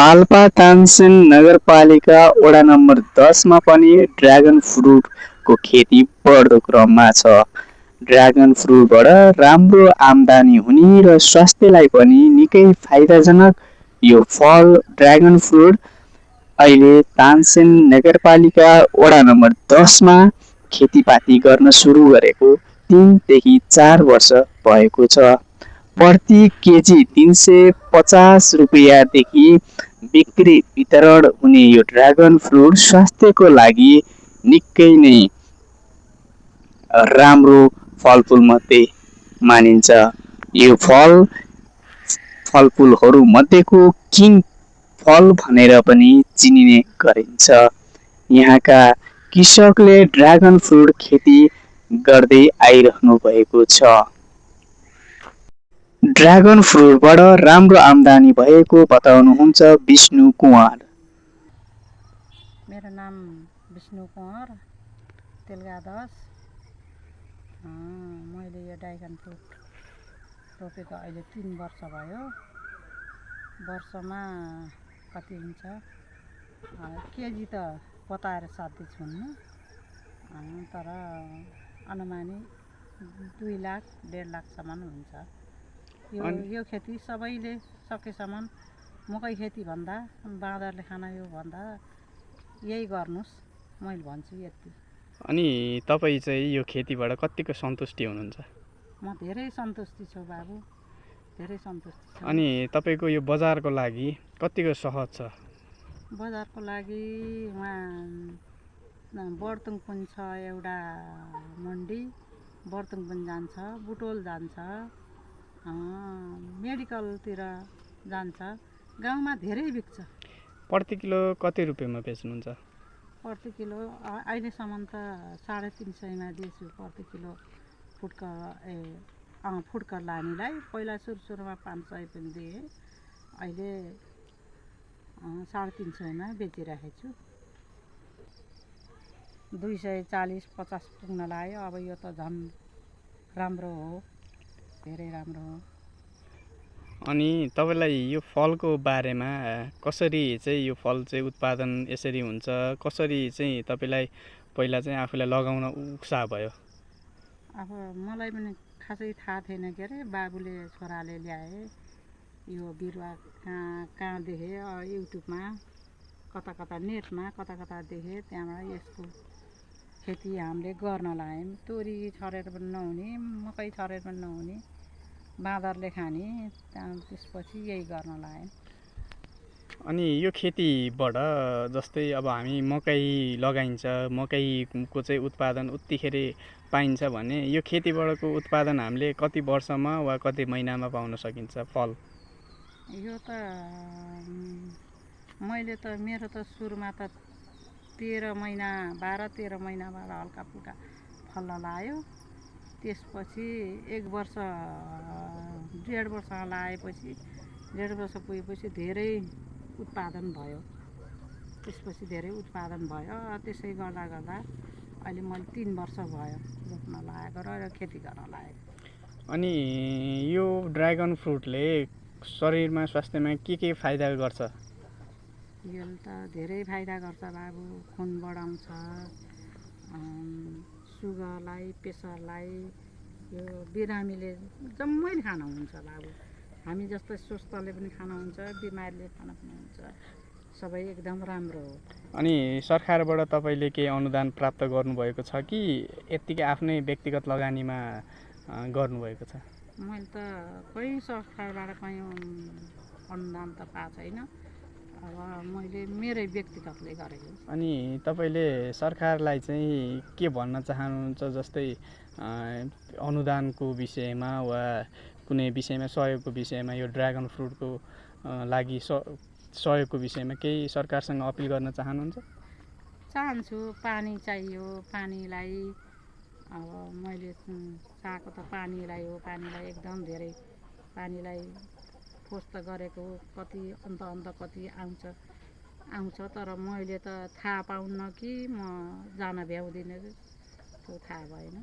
पाल्पा तानसेन नगरपालिका वडा नम्बर 10 मा पनि ड्र्यागन फ्रुटको खेती बढ्दो क्रममा छ। ड्र्यागन फ्रुटबाट राम्रो आम्दानी हुने र स्वास्थ्यलाई पनि निकै फाइदाजनक यो फल ड्र्यागन फ्रुट अहिले तानसेन नगरपालिका वडा नम्बर 10 मा खेतीपाती गर्न सुरु गरेको 3 देखि 4 वर्ष भएको छ। प्रति केजी 350 रुपियाँदेखि बिक्री वितरण हुने यो ड्र्यागन फ्रुट स्वास्थ्यको लागि निकै नै राम्रो फलफुलमध्ये मानिन्छ। यो फलफुलहरू मध्येको किङ फल भनेर पनि चिनिने गरिन्छ। यहाँका कृषकले ड्र्यागन फ्रुट खेती गर्दै आइरहनु भएको छ। ड्र्यागन फ्रुटबाट राम्रो आम्दानी भएको बताउनुहुन्छ विष्णु कुँवर। मेरो नाम विष्णु कुँवर, तेलगा 10। मैले यो ड्र्यागन फ्रुट रोपेको अहिले 3 वर्ष भयो। वर्षमा कति हुन्छ, केजी त पताएर साध्य छुन्न, तर अनुमानित 2 लाख 1.5 लाखसम्म हुन्छ। यो खेती सबैले सकेसम्म मकै खेती भन्दा बाँदरले खान यो भन्दा यही गर्नुहोस्, मैले भन्छु यति। अनि तपाईँ चाहिँ यो खेतीबाट कतिको सन्तुष्टि हुनुहुन्छ? म धेरै सन्तुष्टि छु बाबु, धेरै सन्तुष्टि छु। अनि तपाईँको यो बजारको लागि कतिको सहज छ? बजारको लागि उहाँ बर्तुङ पनि छ एउटा मन्डी, बर्तुङ पनि जान्छ, बुटोल जान्छ, मेडिकलतिर जान्छ, गाउँमा धेरै बिक्छ। प्रति किलो कति रुपियाँमा बेच्नुहुन्छ? प्रति किलो अहिलेसम्म त 350मा दिएछु प्रति किलो फुटकर लानेलाई। पहिला सुरुमा 500 पनि दिएँ, अहिले 350मा बेचिरहेको छु। 240-50 पुग्न लाग्यो। अब यो त झन् राम्रो हो, धेरै राम्रो हो। अनि तपाईँलाई यो फलको बारेमा कसरी चाहिँ यो फल चाहिँ उत्पादन यसरी हुन्छ, कसरी चाहिँ तपाईँलाई पहिला चाहिँ आफूलाई लगाउन उत्साह भयो? अब मलाई पनि खासै थाहा थिएन के अरे, बाबुले छोराले ल्याए यो बिरुवा, कहाँ देखेँ युट्युबमा, कता नेटमा कता देखेँ, त्यहाँबाट यसको खेती हामीले गर्न लाग्यौँ। तोरी छरेर पनि नहुने, मकै छरेर पनि नहुने, बाँदरले खाने, त्यसपछि यही गर्न लाग्यौँ। अनि यो खेतीबाट जस्तै अब हामी मकै लगाइन्छ, मकैको चाहिँ उत्पादन उत्तिखेर पाइन्छ भने यो खेतीबाटको उत्पादन हामीले कति वर्षमा वा कति महिनामा पाउन सकिन्छ फल? यो त मेरो त सुरुमा त 13 महिना 12-13 महिनाबाट हल्का फुल्का फल्न लाग्यो। त्यसपछि 1 वर्ष 1.5 वर्ष लागेपछि 1.5 वर्ष पुगेपछि धेरै उत्पादन भयो। त्यसपछि धेरै उत्पादन भयो। त्यसै गर्दा अहिले मैले 3 वर्ष भयो रोप्न लागेको र खेती गर्न लागेको। अनि यो ड्र्यागन फ्रुटले शरीरमा स्वास्थ्यमा के फाइदा गर्छ? यसले त धेरै फाइदा गर्छ बाबु। खुन बढाउँछ, सुगरलाई, प्रेसरलाई, यो बिरामीले जम्मैले खान हुन्छ बाबु। हामी जस्तो स्वस्थले पनि खान हुन्छ, बिमारीले खान पनि हुन्छ, सबै एकदम राम्रो हो। अनि सरकारबाट तपाईँले केही अनुदान प्राप्त गर्नुभएको छ कि यत्तिकै आफ्नै व्यक्तिगत लगानीमा गर्नुभएको छ? मैले त कहीँ सरकारबाट कहीँ अनुदान त पाएको छैन। अब मैले मेरै व्यक्तिगतले गरेको। अनि तपाईँले सरकारलाई चाहिँ के भन्न चाहनुहुन्छ, जस्तै अनुदानको विषयमा वा कुनै विषयमा सहयोगको विषयमा, यो ड्र्यागन फ्रुटको लागि सहयोगको विषयमा केही सरकारसँग अपिल गर्न चाहनुहुन्छ? चाहन्छु। पानी चाहियो, पानीलाई अब मैले चाहेको त पानीलाई हो, पानीलाई एकदम धेरै पानीलाई खोज त गरेको, कति अन्त कति आउँछ, तर मैले त थाहा पाउन्न कि म जान भ्याउँदिनँ, त्यो थाहा भएन।